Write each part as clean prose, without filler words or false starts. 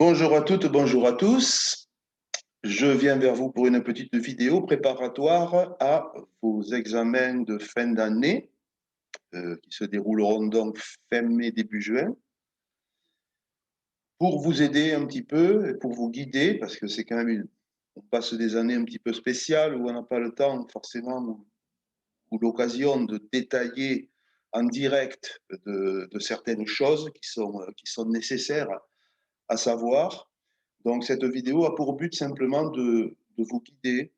Bonjour à toutes, bonjour à tous. Je viens vers vous pour une petite vidéo préparatoire à vos examens de fin d'année qui se dérouleront donc fin mai, début juin, pour vous aider un petit peu et pour vous guider, parce que c'est quand même on passe des années un petit peu spéciales où on n'a pas le temps forcément ou l'occasion de détailler en direct de certaines choses qui sont nécessaires à savoir. Donc, cette vidéo a pour but simplement de vous guider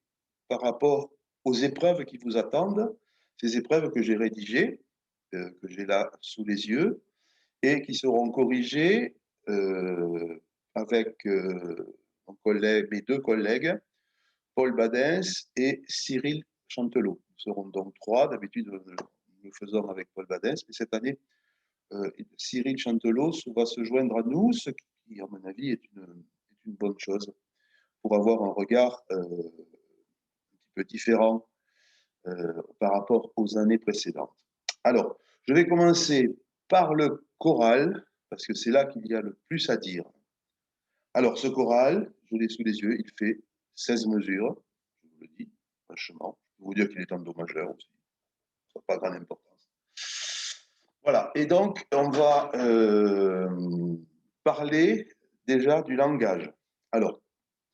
par rapport aux épreuves qui vous attendent, ces épreuves que j'ai rédigées, que j'ai là sous les yeux, et qui seront corrigées avec mes deux collègues, Paul Badens et Cyril Chantelot. Nous serons donc trois. D'habitude, nous le faisons avec Paul Badens, mais cette année, Cyril Chantelot va se joindre à nous, ce qui, à mon avis, est une bonne chose pour avoir un regard un petit peu différent par rapport aux années précédentes. Alors, je vais commencer par le choral, parce que c'est là qu'il y a le plus à dire. Alors, ce choral, je l'ai sous les yeux, il fait 16 mesures, je vous le dis, franchement. Je peux vous dire qu'il est en do majeur aussi, ça n'a pas grande importance. Voilà, et donc, on va parler déjà du langage. Alors,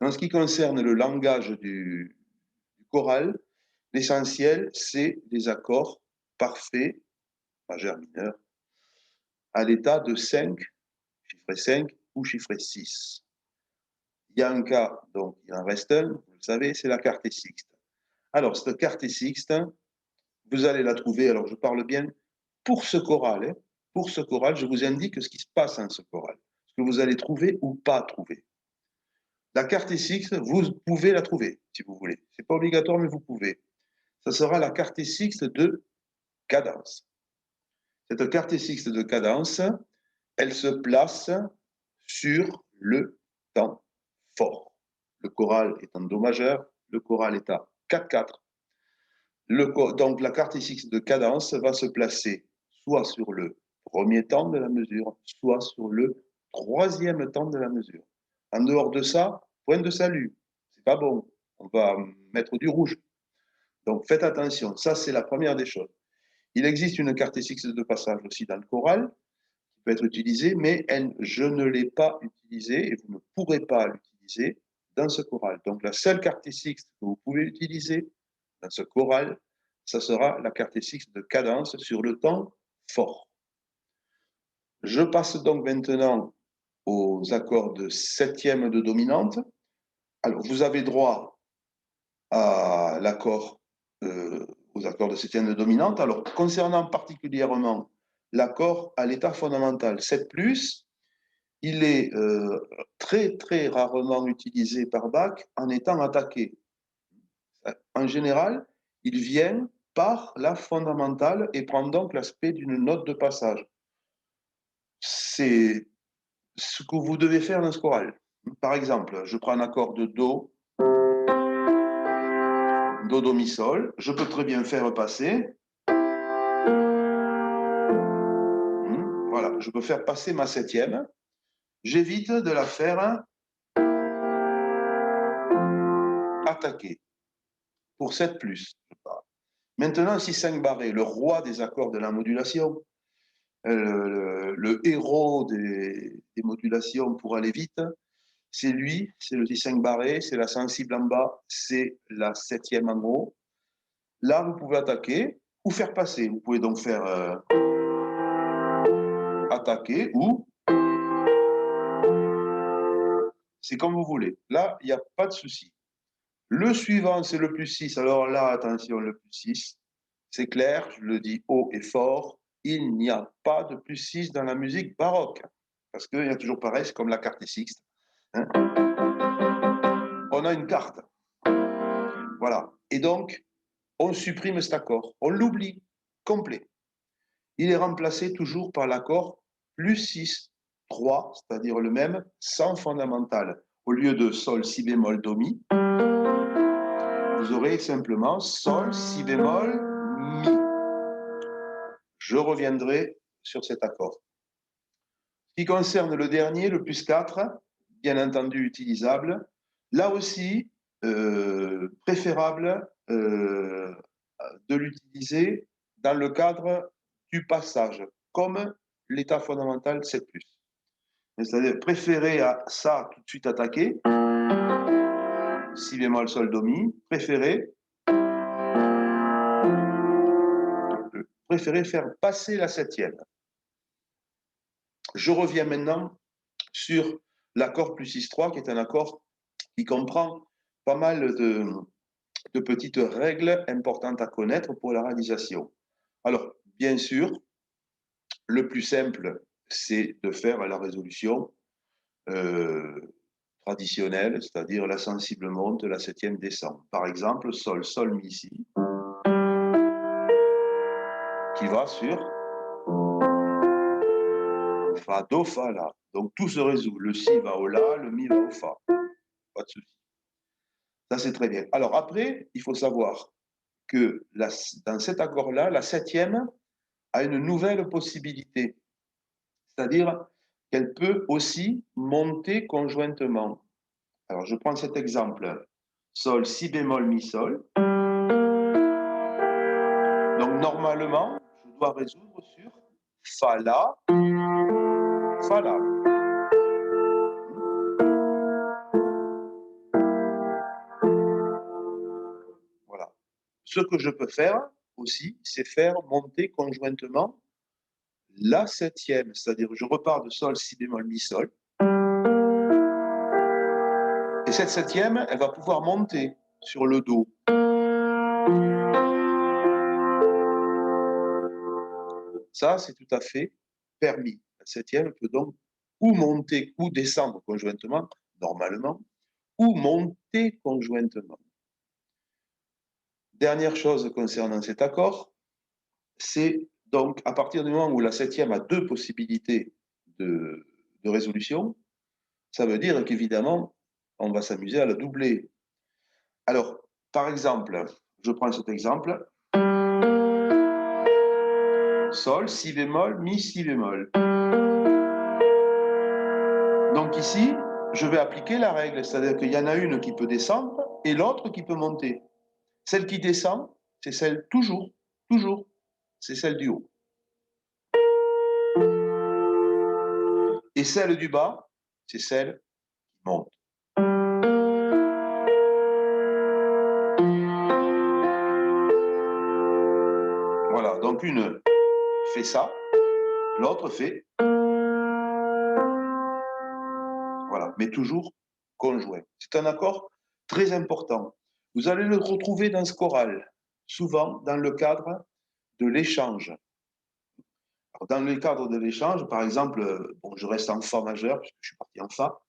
en ce qui concerne le langage du choral, l'essentiel, c'est des accords parfaits, majeur, mineur, à l'état de 5, chiffre 5 ou chiffre 6. Il y a un cas, donc il en reste un, vous le savez, c'est la carte sixte. Alors, cette carte sixte, vous allez la trouver, alors je parle bien pour ce choral. Pour ce choral, je vous indique ce qui se passe en ce choral, ce que vous allez trouver ou pas trouver. La carte sixte, vous pouvez la trouver, si vous voulez. Ce n'est pas obligatoire, mais vous pouvez. Ce sera la carte sixte de cadence. Cette carte sixte de cadence, elle se place sur le temps fort. Le choral est en do majeur, le choral est à 4-4. Donc la carte sixte de cadence va se placer soit sur le premier temps de la mesure, soit sur le troisième temps de la mesure. En dehors de ça, point de salut, c'est pas bon, on va mettre du rouge. Donc faites attention, ça c'est la première des choses. Il existe une carte sixte de passage aussi dans le choral, qui peut être utilisée, mais je ne l'ai pas utilisée et vous ne pourrez pas l'utiliser dans ce choral. Donc la seule carte sixte que vous pouvez utiliser dans ce choral, ça sera la carte sixte de cadence sur le temps fort. Je passe donc maintenant aux accords de septième de dominante. Alors, vous avez droit à l'accord, aux accords de septième de dominante. Alors, concernant particulièrement l'accord à l'état fondamental 7+, il est très, très rarement utilisé par Bach en étant attaqué. En général, il vient par la fondamentale et prend donc l'aspect d'une note de passage. C'est ce que vous devez faire dans ce choral. Par exemple, je prends un accord de Do, Do, Do, Mi, Sol. Je peux très bien faire passer. Voilà, je peux faire passer ma septième. J'évite de la faire attaquer. Pour 7+, je parle. Maintenant, si 5 barré, le roi des accords de la modulation, le héros des modulations pour aller vite, c'est lui, c'est le Si5 barré, c'est la sensible en bas, c'est la septième en haut. Là, vous pouvez attaquer ou faire passer. Vous pouvez donc faire attaquer ou c'est comme vous voulez. Là, il n'y a pas de souci. Le suivant, c'est le +6. Alors là, attention, le +6, c'est clair, je le dis haut et fort, il n'y a pas de +6 dans la musique baroque. Parce qu'il y a toujours pareil, c'est comme la carte sixte. Hein, on a une carte. Voilà. Et donc, on supprime cet accord. On l'oublie complet. Il est remplacé toujours par l'accord +6, 3, c'est-à-dire le même, sans fondamental. Au lieu de Sol, Si bémol, Do, Mi, vous aurez simplement Sol, Si bémol, Mi. Je reviendrai sur cet accord. Ce qui concerne le dernier, le +4, bien entendu utilisable. Là aussi, préférable de l'utiliser dans le cadre du passage, comme l'état fondamental 7+. C'est-à-dire préférer à ça tout de suite attaquer, si bémol sol do mi, préférer faire passer la septième. Je reviens maintenant sur l'accord plus 6-3, qui est un accord qui comprend pas mal de petites règles importantes à connaître pour la réalisation. Alors, bien sûr, le plus simple, c'est de faire la résolution traditionnelle, c'est-à-dire la sensible monte, la septième descend. Par exemple, sol, sol, mi, si, qui va sur fa, do, fa, la. Donc tout se résout. Le si va au la, le mi va au fa. Pas de souci. Ça, c'est très bien. Alors après, il faut savoir que dans cet accord-là, la septième a une nouvelle possibilité. C'est-à-dire qu'elle peut aussi monter conjointement. Alors, je prends cet exemple. Sol, si bémol, mi, sol. Donc, normalement, je dois résoudre sur fa, la, fa, la. Voilà. Ce que je peux faire aussi, c'est faire monter conjointement la septième. C'est-à-dire, je repars de sol, si bémol, mi, sol. Et cette septième, elle va pouvoir monter sur le do. Ça, c'est tout à fait permis. La septième peut donc ou monter ou descendre conjointement, normalement, ou monter conjointement. Dernière chose concernant cet accord, c'est donc à partir du moment où la septième a deux possibilités de résolution, ça veut dire qu'évidemment, on va s'amuser à la doubler. Alors, par exemple, je prends cet exemple. Sol, si bémol, mi, si bémol. Donc ici, je vais appliquer la règle, c'est-à-dire qu'il y en a une qui peut descendre et l'autre qui peut monter. Celle qui descend, c'est celle toujours, c'est celle du haut. Et celle du bas, c'est celle qui monte. Voilà, donc une fait ça, l'autre fait. Voilà, mais toujours conjoint. C'est un accord très important. Vous allez le retrouver dans ce choral, souvent dans le cadre de l'échange. Dans le cadre de l'échange, par exemple, bon, je reste en fa majeur, puisque je suis parti en fa.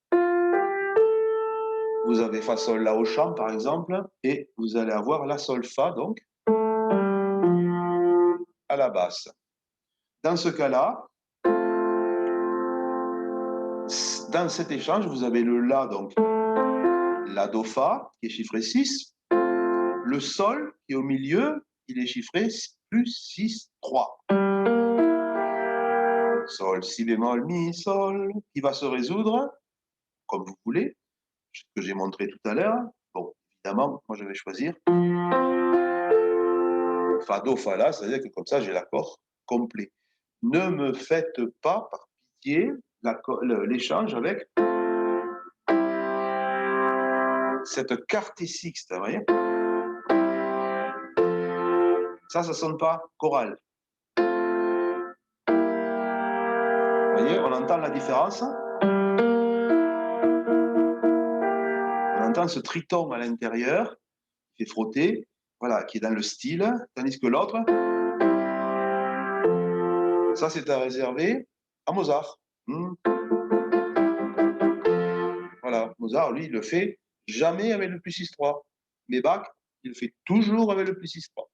Vous avez fa sol la au chant, par exemple, et vous allez avoir la sol fa, donc, à la basse. Dans ce cas-là, dans cet échange, vous avez le la, donc, la do fa, qui est chiffré 6. Le sol, qui est au milieu, il est chiffré plus 6, 3. Sol, si bémol, mi, sol, qui va se résoudre, comme vous voulez, ce que j'ai montré tout à l'heure. Bon, évidemment, moi je vais choisir fa, do, fa, la, c'est-à-dire que comme ça, j'ai l'accord complet. Ne me faites pas, par pitié, l'échange avec cette carte sixte, vous voyez. Ça sonne pas choral. Vous voyez, on entend la différence. On entend ce tritone à l'intérieur, qui est frotté, voilà, qui est dans le style, tandis que l'autre, ça c'est à réserver à Mozart. Voilà, Mozart, lui, il le fait jamais avec le plus 6-3. Mais Bach, il le fait toujours avec le plus 6-3.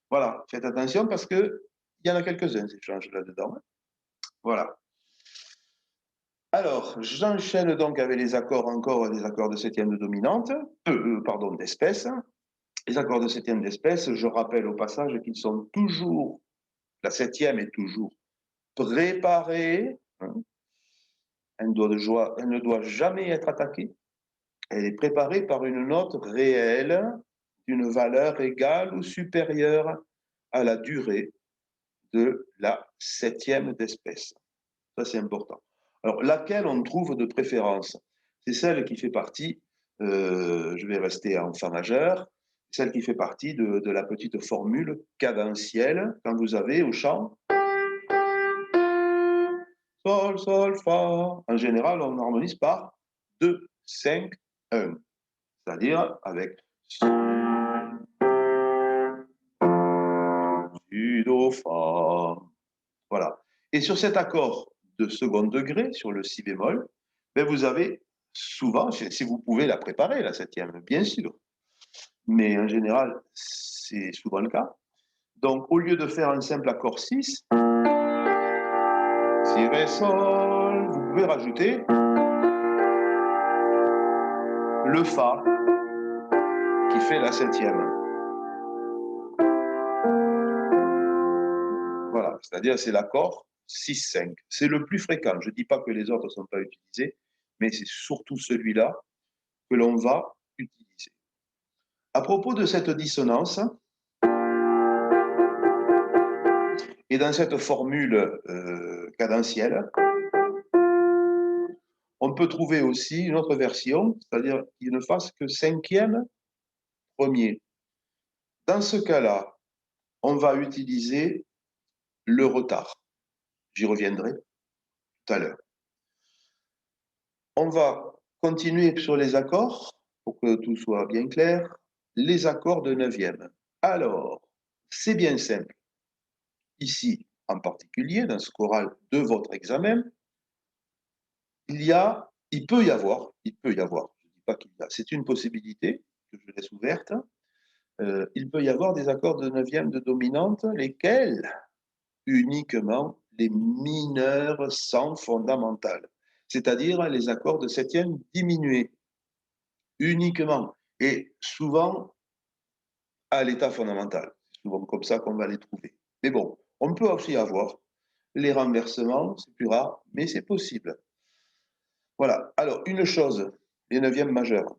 Voilà, faites attention parce qu'il y en a quelques-uns, ces changes là-dedans. Voilà. Alors, j'enchaîne donc avec les accords, encore des accords de septième de dominante, pardon, d'espèce. Les accords de septième d'espèce, je rappelle au passage qu'ils sont toujours, la septième est toujours préparée, hein, elle ne doit jamais être attaquée. Elle est préparée par une note réelle d'une valeur égale ou supérieure à la durée de la septième d'espèce. Ça, c'est important. Alors, laquelle on trouve de préférence? C'est celle qui fait partie, je vais rester en fa majeur, celle qui fait partie de la petite formule cadentielle quand vous avez au chant sol, sol, fa. En général, on harmonise par 2, 5, 1. C'est-à-dire avec du, do, fa. Voilà. Et sur cet accord de second degré, sur le si bémol, ben vous avez souvent, si vous pouvez la préparer, la septième, bien sûr, mais en général, c'est souvent le cas. Donc, au lieu de faire un simple accord 6, si, ré, sol, vous pouvez rajouter le fa qui fait la septième. Voilà, c'est-à-dire c'est l'accord 6-5. C'est le plus fréquent. Je ne dis pas que les autres ne sont pas utilisés, mais c'est surtout celui-là que l'on va utiliser. À propos de cette dissonance, et dans cette formule cadentielle, on peut trouver aussi une autre version, c'est-à-dire qu'il ne fasse que cinquième premier. Dans ce cas-là, on va utiliser le retard. J'y reviendrai tout à l'heure. On va continuer sur les accords, pour que tout soit bien clair. Les accords de neuvième. Alors, c'est bien simple. Ici, en particulier, dans ce choral de votre examen, il peut y avoir, je ne dis pas qu'il y a, c'est une possibilité que je laisse ouverte, il peut y avoir des accords de neuvième de dominante, lesquels uniquement les mineurs sont fondamentales, c'est-à-dire les accords de septième diminués, uniquement, et souvent à l'état fondamental. C'est souvent comme ça qu'on va les trouver. Mais bon, on peut aussi avoir les renversements, c'est plus rare, mais c'est possible. Voilà. Alors, une chose, les neuvièmes majeurs,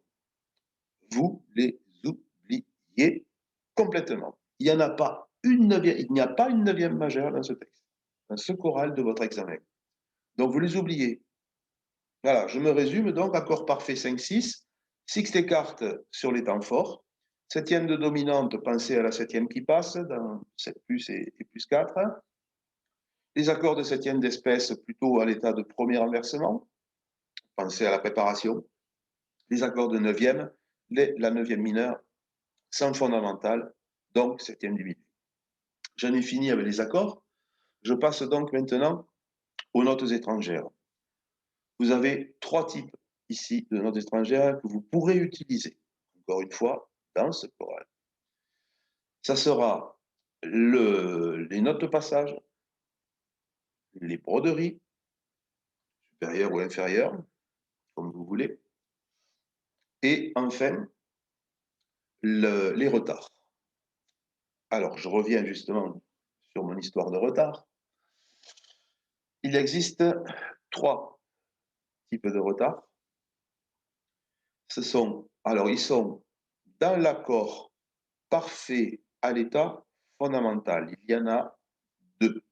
vous les oubliez complètement. Il n'y a pas une neuvième majeure dans ce texte, dans ce choral de votre examen. Donc, vous les oubliez. Voilà, je me résume donc, accord parfait 5-6, sixte écarte sur les temps forts, septième de dominante, pensez à la septième qui passe, dans 7 plus et plus 4. Les accords de septième d'espèce plutôt à l'état de premier renversement, pensez à la préparation. Les accords de neuvième, la neuvième mineure, sans fondamental, donc septième diminué. J'en ai fini avec les accords. Je passe donc maintenant aux notes étrangères. Vous avez 3 types ici de notes étrangères que vous pourrez utiliser, encore une fois, dans ce choral. Ça sera les notes de passage, les broderies, supérieures ou inférieures, comme vous voulez, et enfin, les retards. Alors, je reviens justement sur mon histoire de retard. Il existe 3 types de retards. Ils sont dans l'accord parfait à l'état fondamental. Il y en a 2.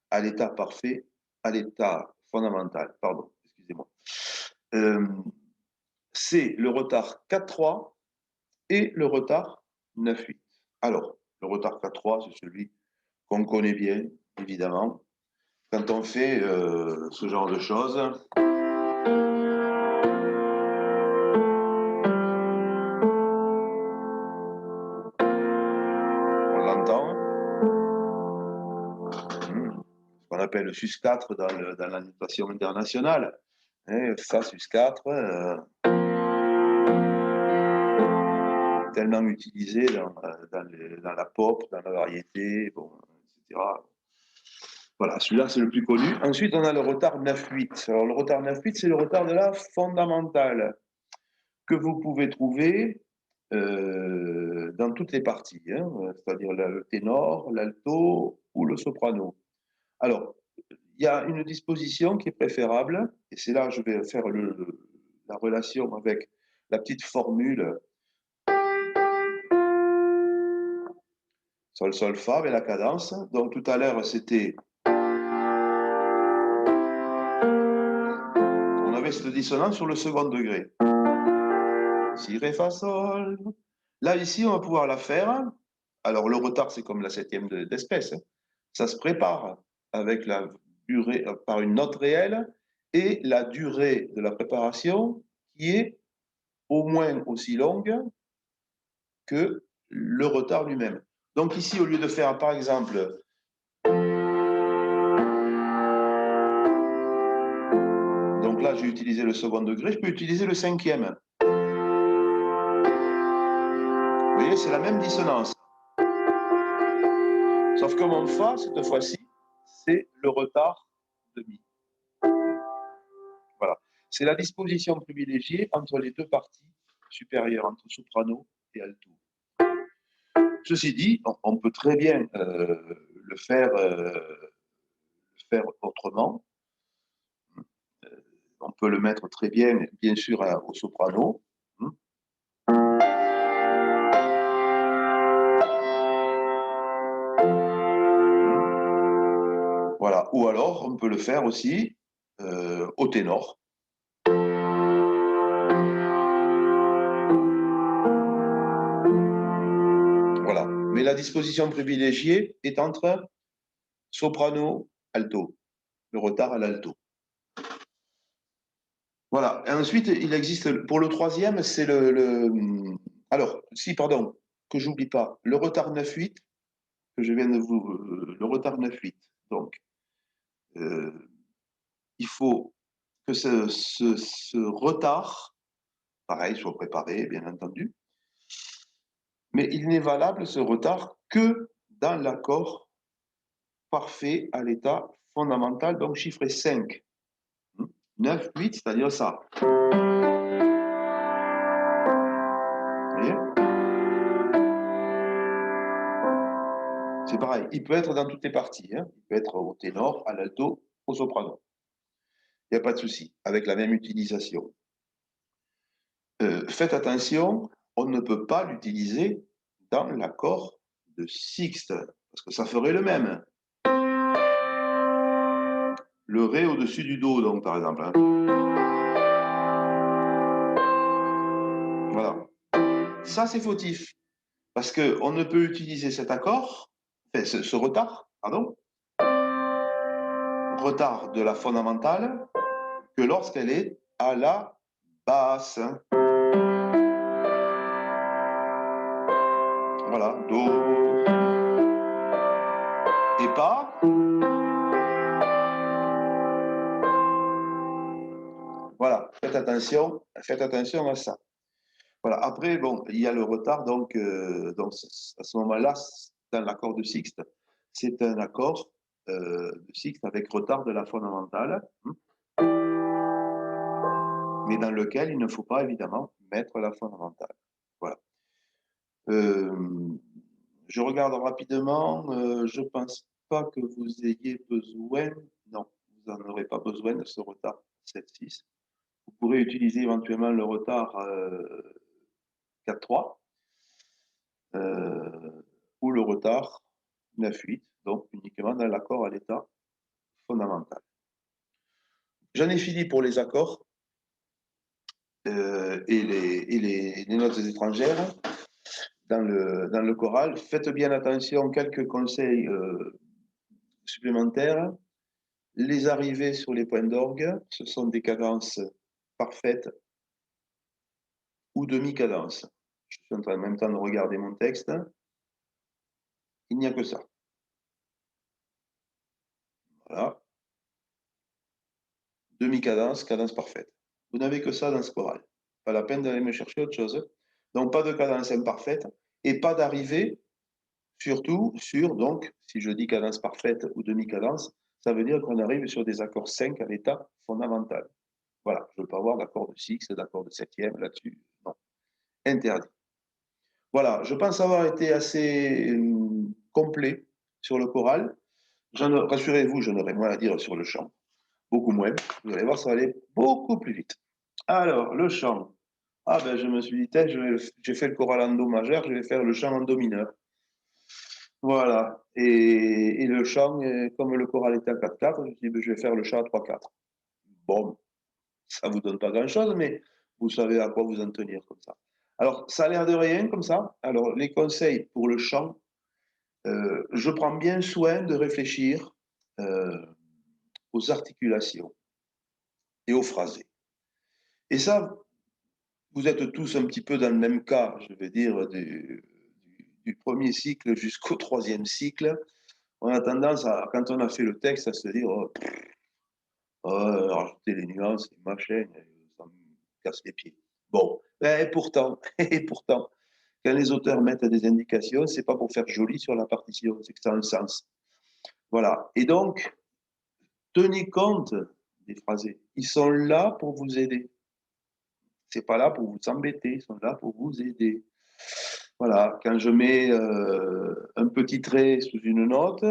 À l'état parfait, à l'état fondamental. Pardon, excusez-moi. C'est le retard 4-3 et le retard 9-8. Alors, le retard 4-3, c'est celui qu'on connaît bien, évidemment. Quand on fait ce genre de choses, on l'entend. Ce qu'on appelle le sus4 dans la notation internationale. Fa sus4, tellement utilisé dans la pop, dans la variété, bon, etc. Voilà, celui-là, c'est le plus connu. Ensuite, on a le retard 9-8. Alors, le retard 9-8, c'est le retard de la fondamentale que vous pouvez trouver dans toutes les parties, c'est-à-dire le ténor, l'alto ou le soprano. Alors, il y a une disposition qui est préférable, et c'est là que je vais faire la relation avec la petite formule sol, sol, fa avec la cadence. Donc tout à l'heure, c'était... On avait cette dissonance sur le second degré. Si, ré, fa, sol. Là, ici, on va pouvoir la faire. Alors, le retard, c'est comme la septième d'espèce. Ça se prépare avec la durée, par une note réelle et la durée de la préparation qui est au moins aussi longue que le retard lui-même. Donc ici, au lieu de faire, par exemple, donc là, j'ai utilisé le second degré, je peux utiliser le cinquième. Vous voyez, c'est la même dissonance. Sauf que mon fa, cette fois-ci, c'est le retard de mi. Voilà. C'est la disposition privilégiée entre les deux parties supérieures, entre soprano et alto. Ceci dit, on peut très bien le faire autrement. On peut le mettre très bien sûr, au soprano. Voilà. Ou alors, on peut le faire aussi au ténor. Voilà. Mais la disposition privilégiée est entre soprano, alto. Le retard à l'alto. Voilà. Et ensuite, il existe, pour le troisième, c'est alors, si, pardon, que j'oublie pas, le retard 9-8, que je viens de vous... le retard 9-8. Donc, il faut que ce retard, pareil, soit préparé, bien entendu, mais il n'est valable, ce retard, que dans l'accord parfait à l'état fondamental, donc chiffré 5. 9, 8, c'est-à-dire ça. Vous voyez? C'est pareil, il peut être dans toutes les parties. Hein. Il peut être au ténor, à l'alto, au soprano. Il n'y a pas de souci, avec la même utilisation. Faites attention, on ne peut pas l'utiliser dans l'accord de sixte, parce que ça ferait le même. Le ré au-dessus du do, donc, par exemple. Hein. Voilà. Ça, c'est fautif, parce qu'on ne peut utiliser cet accord, enfin, ce retard, pardon, retard de la fondamentale, que lorsqu'elle est à la basse. Voilà, do. Et pas. Voilà, faites attention à ça. Voilà, après, bon, il y a le retard, donc à ce moment-là, dans l'accord de sixte, c'est un accord de sixte avec retard de la fondamentale, mais dans lequel il ne faut pas évidemment mettre la fondamentale. Voilà. Je regarde rapidement, je ne pense pas que vous ayez besoin, non, vous n'en aurez pas besoin de ce retard 7-6. Vous pourrez utiliser éventuellement le retard 4-3 ou le retard 9-8, donc uniquement dans l'accord à l'état fondamental. J'en ai fini pour les accords et les notes étrangères dans le choral. Faites bien attention, quelques conseils supplémentaires. Les arrivées sur les points d'orgue, ce sont des cadences parfaites ou demi-cadences. Je suis en train en même temps de regarder mon texte. Il n'y a que ça. Voilà. Demi-cadence, cadence parfaite. Vous n'avez que ça dans ce choral. Pas la peine d'aller me chercher autre chose. Donc, pas de cadence imparfaite et pas d'arrivée, surtout sur, donc, si je dis cadence parfaite ou demi-cadence, ça veut dire qu'on arrive sur des accords 5 à l'état fondamental. Voilà, je ne veux pas avoir d'accord de sixte, d'accord de septième là-dessus. Non, interdit. Voilà, je pense avoir été assez complet sur le choral. Rassurez-vous, j'en aurai moins à dire sur le chant. Beaucoup moins. Vous allez voir, ça va aller beaucoup plus vite. Alors, le chant. Ah ben, je me suis dit, tiens, j'ai fait le choral en do majeur, je vais faire le chant en do mineur. Voilà. Et le chant, comme le choral était à 4/4, je me suis dit, ben, je vais faire le chant à 3/4. Bon, ça vous donne pas grand-chose, mais vous savez à quoi vous en tenir comme ça. Alors, ça a l'air de rien comme ça. Alors, les conseils pour le chant, je prends bien soin de réfléchir euh, aux articulations et aux phrasés. Et ça, vous êtes tous un petit peu dans le même cas, je vais dire, du premier cycle jusqu'au troisième cycle. On a tendance, à, quand on a fait le texte, à se dire oh, rajouter les nuances, les machins, ça me casse les pieds. Bon, et pourtant, et pourtant, quand les auteurs mettent des indications, c'est pas pour faire joli sur la partition, c'est que ça a un sens. Voilà. Et donc, tenez compte des phrasés. Ils sont là pour vous aider. C'est pas là pour vous embêter, ils sont là pour vous aider. Voilà, quand je mets un petit trait sous une note,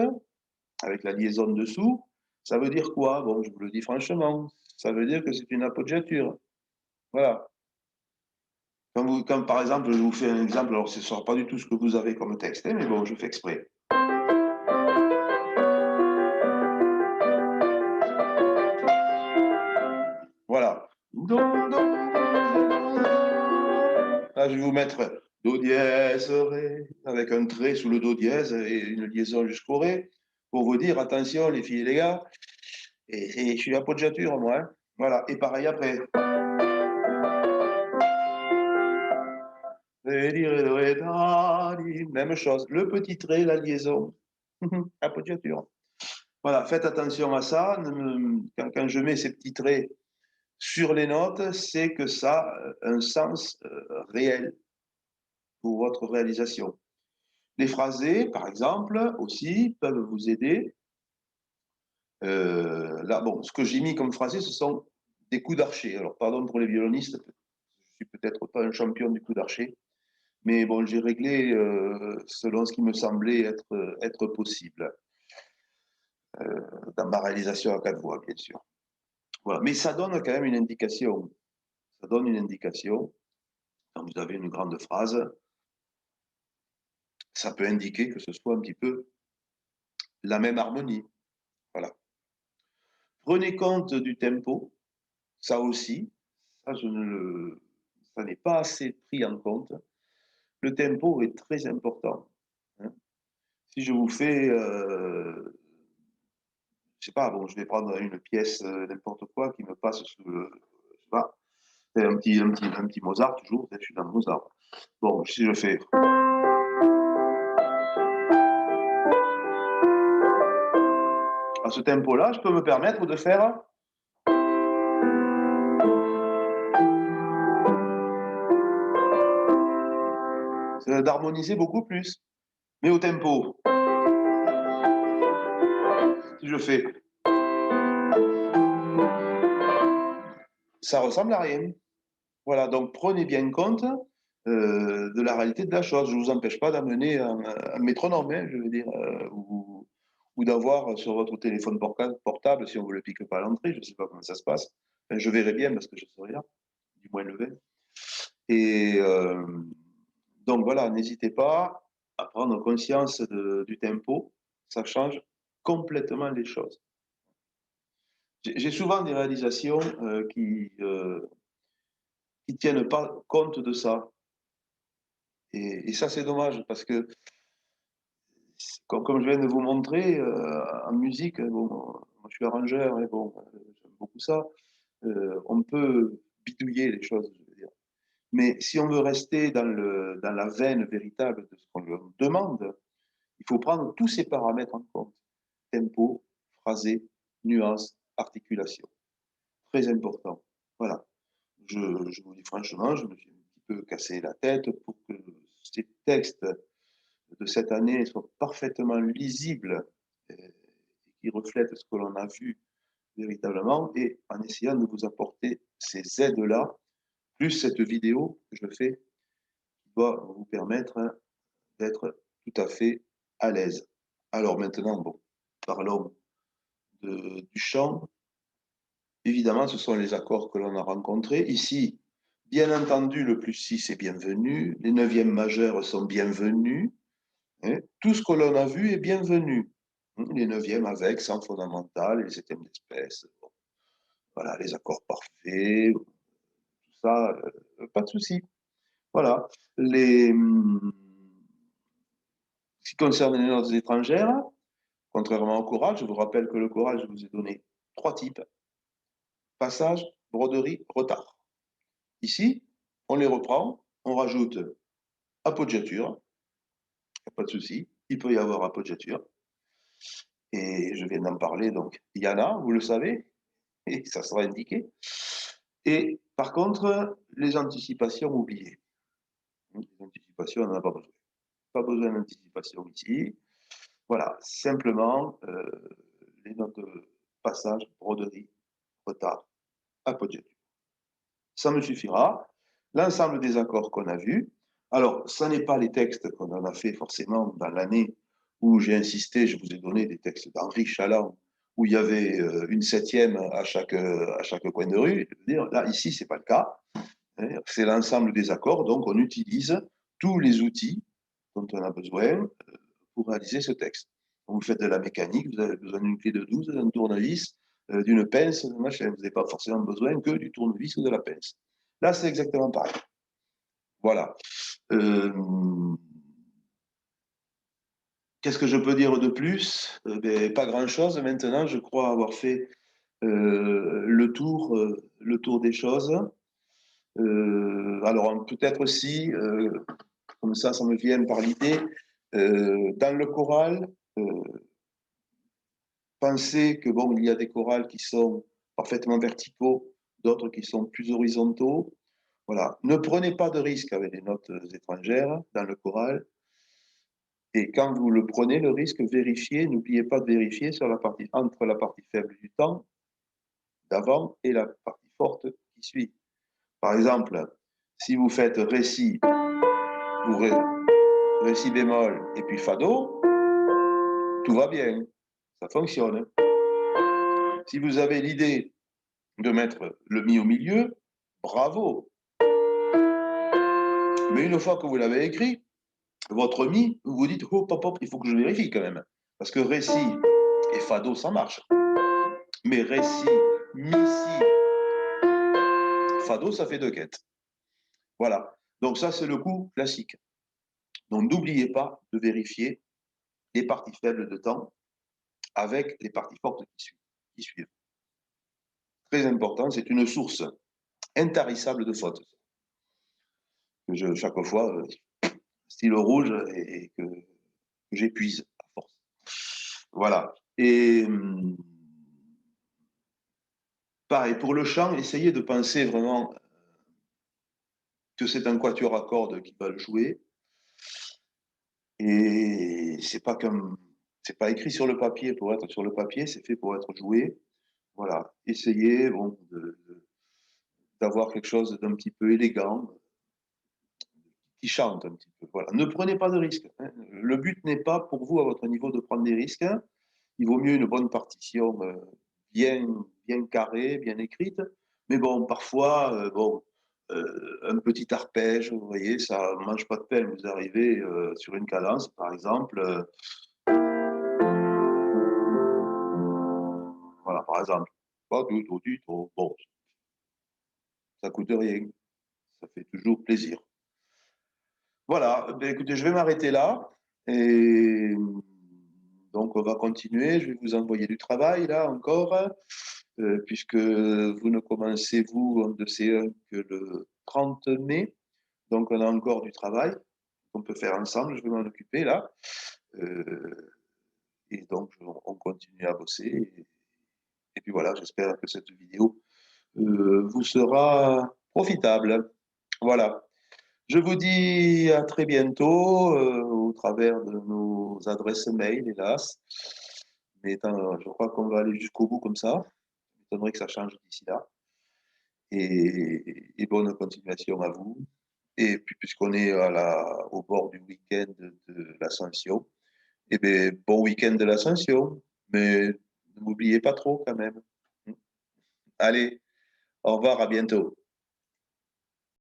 avec la liaison dessous, ça veut dire quoi? Bon, je vous le dis franchement, ça veut dire que c'est une appoggiature. Voilà. Quand, par exemple, je vous fais un exemple, alors ce ne sera pas du tout ce que vous avez comme texte, hein, mais bon, je fais exprès. Voilà. Là, je vais vous mettre do dièse, ré, avec un trait sous le do dièse et une liaison jusqu'au ré, pour vous dire, attention les filles et les gars, et je suis appoggiature moi. Hein. Voilà, et pareil après. Même chose, le petit trait, la liaison, appoggiature. Voilà, faites attention à ça. Quand je mets ces petits traits sur les notes, c'est que ça a un sens réel pour votre réalisation. Les phrasés, par exemple, aussi peuvent vous aider. Là, bon, ce que j'ai mis comme phrasé, ce sont des coups d'archer. Alors, pardon pour les violonistes, je suis peut-être pas un champion du coup d'archer, mais bon, j'ai réglé selon ce qui me semblait être possible dans ma réalisation à 4 voix, bien sûr. Voilà. Mais ça donne quand même une indication. Ça donne une indication. Quand vous avez une grande phrase, ça peut indiquer que ce soit un petit peu la même harmonie. Voilà. Prenez compte du tempo, ça aussi, ça, ça n'est pas assez pris en compte. Le tempo est très important. Hein. Si je vous fais, je sais pas, bon, je vais prendre une pièce n'importe quoi qui me passe sous le, je sais pas, un petit Mozart toujours, je suis dans Mozart. Bon, si je fais à ce tempo-là, je peux me permettre de faire d'harmoniser beaucoup plus. Mais au tempo, si je fais, ça ressemble à rien. Voilà, donc prenez bien compte de la réalité de la chose. Je ne vous empêche pas d'amener un métronome, hein, je veux dire, ou d'avoir sur votre téléphone portable, si on ne vous le pique pas à l'entrée, je ne sais pas comment ça se passe. Enfin, je verrai bien parce que je serai là, du moins le 20. Et donc voilà, n'hésitez pas à prendre conscience du tempo, ça change complètement les choses. J'ai souvent des réalisations qui tiennent pas compte de ça. Et ça, c'est dommage parce que, comme je viens de vous montrer, en musique, bon, moi, je suis arrangeur, et bon, j'aime beaucoup ça, on peut bidouiller les choses, je veux dire. Mais si on veut rester dans la veine véritable de ce qu'on leur demande, il faut prendre tous ces paramètres en compte. Tempo, phrasé, nuance, articulation. Très important. Voilà. Je vous dis franchement, je me suis un petit peu cassé la tête pour que ces textes de cette année soient parfaitement lisibles et qui reflètent ce que l'on a vu véritablement et en essayant de vous apporter ces aides-là, plus cette vidéo que je fais qui doit vous permettre d'être tout à fait à l'aise. Alors maintenant, bon, parlons du chant, évidemment, ce sont les accords que l'on a rencontrés. Ici, bien entendu, le +6 est bienvenu, les neuvièmes majeurs sont bienvenus, hein. Tout ce que l'on a vu est bienvenu. Les neuvièmes avec, sans fondamental, les septièmes d'espèce, bon, voilà, les accords parfaits, tout ça, pas de souci. Voilà. Ce qui concerne les notes étrangères, contrairement au choral, je vous rappelle que le choral, je vous ai donné 3 types: passage, broderie, retard. Ici, on les reprend, on rajoute appoggiature, il n'y a pas de souci, il peut y avoir appoggiature. Et je viens d'en parler, donc il y en a, vous le savez, et ça sera indiqué. Et par contre, les anticipations oubliées. Les anticipations, on n'en a pas besoin. Pas besoin d'anticipation ici. Voilà, simplement les notes de passage, broderie, retard, appoggiature. Ça me suffira. L'ensemble des accords qu'on a vus. Alors, ça n'est pas les textes qu'on en a fait forcément dans l'année où j'ai insisté, je vous ai donné des textes d'Henri Chaland, où il y avait une septième à chaque coin de rue. Je veux dire, là, ici, ce n'est pas le cas. C'est l'ensemble des accords, donc on utilise tous les outils dont on a besoin pour réaliser ce texte. Quand vous faites de la mécanique, vous avez besoin d'une clé de 12, d'un tournevis, d'une pince, d'un machin. Vous n'avez pas forcément besoin que du tournevis ou de la pince. Là, c'est exactement pareil. Voilà. Qu'est-ce que je peux dire de plus? Pas grand-chose. Maintenant, je crois avoir fait le tour des choses. Alors, peut-être aussi, comme ça me vient par l'idée, dans le choral, pensez que bon, il y a des chorales qui sont parfaitement verticaux, d'autres qui sont plus horizontaux. Voilà. Ne prenez pas de risques avec les notes étrangères dans le choral. Et quand vous le prenez, le risque, vérifiez, n'oubliez pas de vérifier sur entre la partie faible du temps d'avant et la partie forte qui suit. Par exemple, si vous faites récit ou récit bémol et puis fado, tout va bien, ça fonctionne. Si vous avez l'idée de mettre le mi au milieu, bravo. Mais une fois que vous l'avez écrit, votre mi, vous vous dites, oh, pop, il faut que je vérifie quand même. Parce que récit et fado, ça marche. Mais récit, mi, si, fado, ça fait 2 quêtes. Voilà. Donc ça, c'est le coup classique. Donc n'oubliez pas de vérifier les parties faibles de temps avec les parties fortes qui suivent. Très important, c'est une source intarissable de fautes. Chaque fois, stylo rouge et que j'épuise à force. Voilà. Et pareil, pour le chant, essayez de penser vraiment que c'est un quatuor à cordes qui va le jouer. Et c'est pas écrit sur le papier pour être sur le papier, c'est fait pour être joué. Voilà. Essayez bon, d'avoir quelque chose d'un petit peu élégant, qui chante un petit peu. Voilà. Ne prenez pas de risques. Hein. Le but n'est pas pour vous, à votre niveau, de prendre des risques. Hein. Il vaut mieux une bonne partition bien, bien carrée, bien écrite. Mais bon, parfois, un petit arpège, vous voyez, ça ne mange pas de peine. Vous arrivez sur une cadence, par exemple. Voilà, par exemple. Pas du tout. Bon, ça coûte rien. Ça fait toujours plaisir. Voilà, ben, écoutez, je vais m'arrêter là. Et donc, on va continuer. Je vais vous envoyer du travail, là, encore, puisque vous ne commencez, vous, en de C1 que le 30 mai. Donc, on a encore du travail qu'on peut faire ensemble. Je vais m'en occuper, là. Et donc, on continue à bosser. Et puis voilà, j'espère que cette vidéo vous sera profitable. Voilà. Je vous dis à très bientôt au travers de nos adresses mail, hélas. Mais je crois qu'on va aller jusqu'au bout comme ça. Il m'étonnerait que ça change d'ici là. Et bonne continuation à vous. Et puis, puisqu'on est au bord du week-end de l'Ascension, eh bien, bon week-end de l'Ascension. mais ne m'oubliez pas trop quand même. Allez, au revoir, à bientôt.